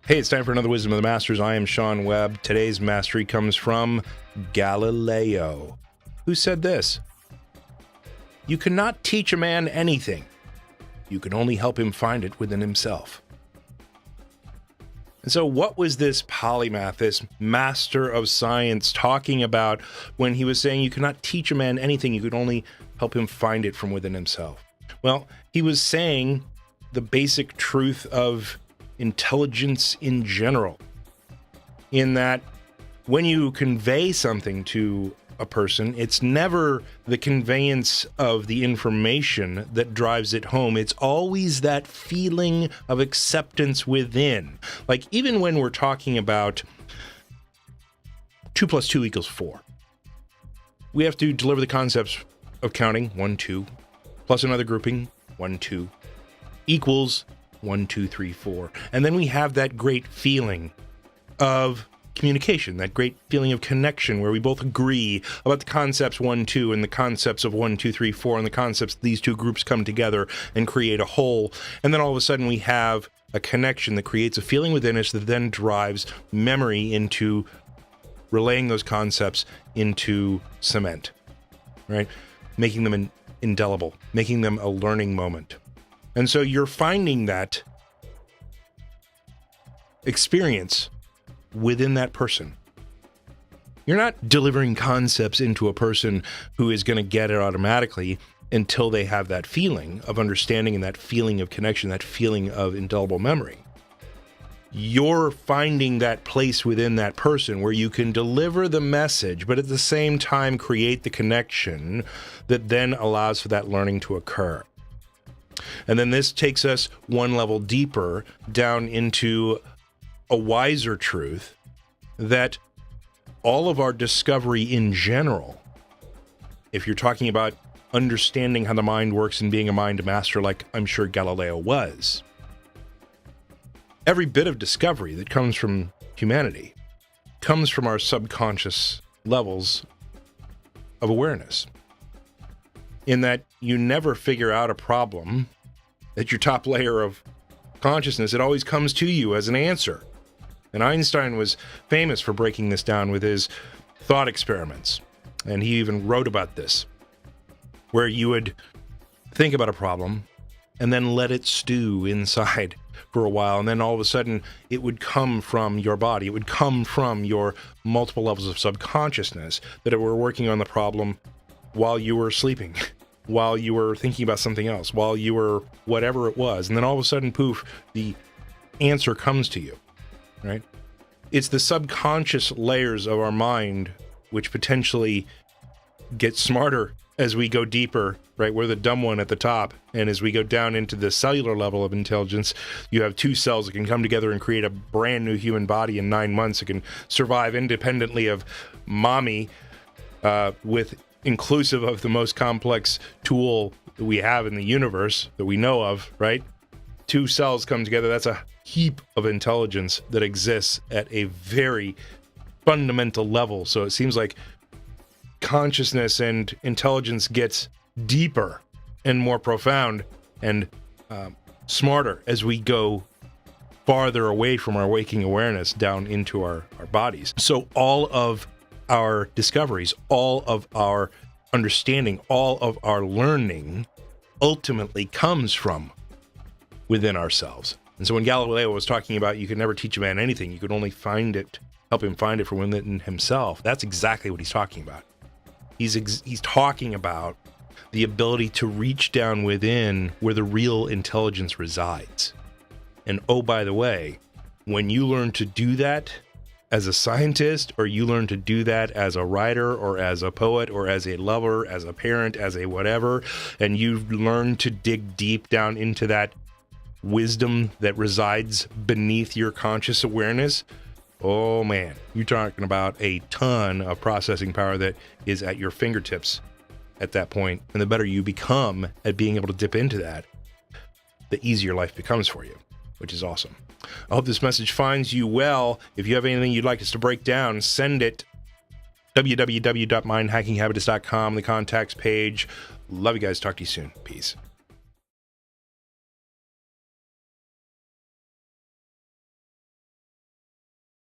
Hey, it's time for another Wisdom of the Masters. I am Sean Webb. Today's mastery comes from Galileo, who said this: "You cannot teach a man anything. You can only help him find it within himself." And so what was this polymath, this master of science, talking about when he was saying you cannot teach a man anything, you could only help him find it from within himself? Well, he was saying the basic truth of intelligence in general, in that when you convey something to a person, it's never the conveyance of the information that drives it home. It's always that feeling of acceptance within. Like, even when we're talking about 2 + 2 = 4, we have to deliver the concepts of counting 1, 2, plus another grouping 1, 2, equals 1, 2, 3, 4. And then we have that great feeling of communication, that great feeling of connection where we both agree about the concepts 1, 2 and the concepts of 1, 2, 3, 4 and the concepts these two groups come together and create a whole. And then all of a sudden we have a connection that creates a feeling within us that then drives memory into relaying those concepts into cement, right? Making them indelible, making them a learning moment. And so you're finding that experience within that person. You're not delivering concepts into a person who is going to get it automatically until they have that feeling of understanding and that feeling of connection, that feeling of indelible memory. You're finding that place within that person where you can deliver the message, but at the same time create the connection that then allows for that learning to occur. And then this takes us one level deeper down into a wiser truth that all of our discovery in general, if you're talking about understanding how the mind works and being a mind master like I'm sure Galileo was, every bit of discovery that comes from humanity comes from our subconscious levels of awareness. In that you never figure out a problem at your top layer of consciousness. It always comes to you as an answer. And Einstein was famous for breaking this down with his thought experiments. And he even wrote about this, where you would think about a problem and then let it stew inside for a while. And then all of a sudden it would come from your body. It would come from your multiple levels of subconsciousness that were working on the problem while you were sleeping, while you were thinking about something else, while you were whatever it was. And then all of a sudden, poof, the answer comes to you, right? It's the subconscious layers of our mind which potentially get smarter as we go deeper, right? We're the dumb one at the top. And as we go down into the cellular level of intelligence, you have two cells that can come together and create a brand new human body in 9 months. It can survive independently of mommy, with inclusive of the most complex tool that we have in the universe that we know of, right? Two cells come together. That's a heap of intelligence that exists at a very fundamental level. So it seems like consciousness and intelligence gets deeper and more profound and smarter as we go farther away from our waking awareness down into our bodies. So all of our discoveries, all of our understanding, all of our learning ultimately comes from within ourselves. And so when Galileo was talking about you could never teach a man anything, you could only find it, help him find it from within himself, that's exactly what he's talking about. He's talking about the ability to reach down within where the real intelligence resides. And oh, by the way, when you learn to do that as a scientist, or you learn to do that as a writer or as a poet or as a lover, as a parent, as a whatever, and you learn to dig deep down into that wisdom that resides beneath your conscious awareness, oh man, you're talking about a ton of processing power that is at your fingertips at that point. And the better you become at being able to dip into that, the easier life becomes for you, which is awesome. I hope this message finds you well. If you have anything you'd like us to break down, send it. www.mindhackinghabits.com, the contacts page. Love you guys. Talk to you soon. Peace.